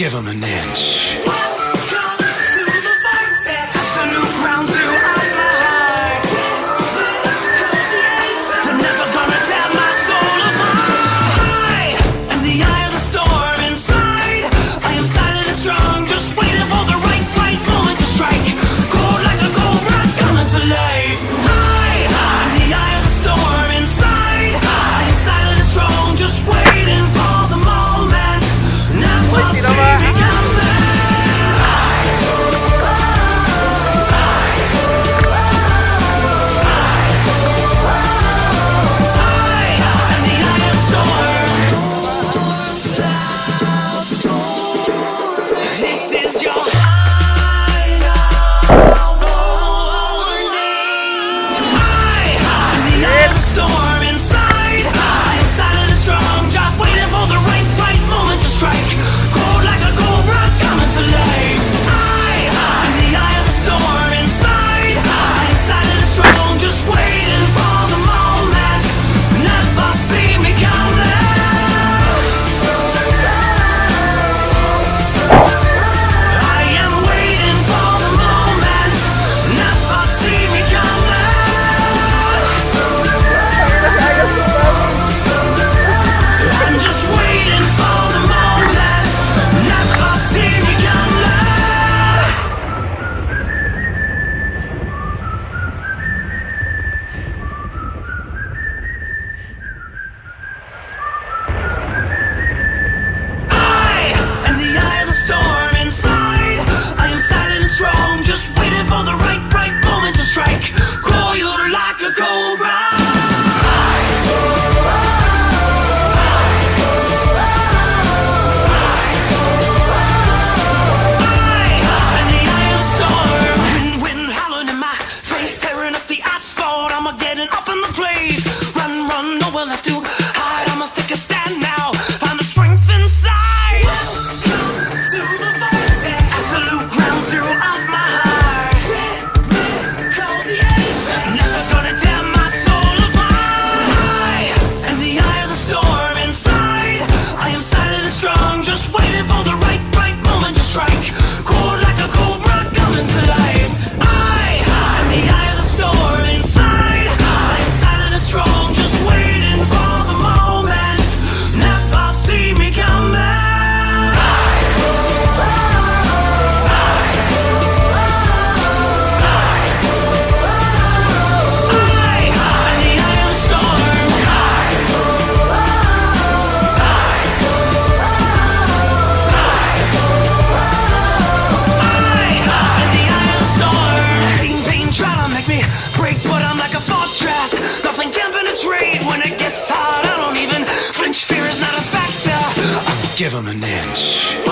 give him an inch. Welcome to the vortex. That's a new ground zero of my heart. They're never gonna tear my soul apart. I am the eye of the storm inside. I am silent and strong, just waiting for the right moment to strike. Cold like a cobra, coming to life. I am the eye of the storm inside. I am silent and strong, just waiting for the moment. Never see me coming. Strong, just waiting for the right moment to strike. Coiled like a cobra. And the eye of the storm. Wind howling in my face, tearing up the asphalt. I'm getting up in the place. Run, nowhere left to hide. I must take a stand now. Find the strength inside. Welcome to the vortex. Absolute ground zero of my heart. Nothing's gonna tear my soul apart. I am the eye of the storm inside. I am silent and strong, just waiting for the right moment to strike. Cold like a cobra, coming to life. I am the eye of the storm inside. I am silent and strong, just waiting for the moment. Never see me coming. Nothing can penetrate when it gets hot. I don't even flinch. Fear is not a factor. Give him an inch.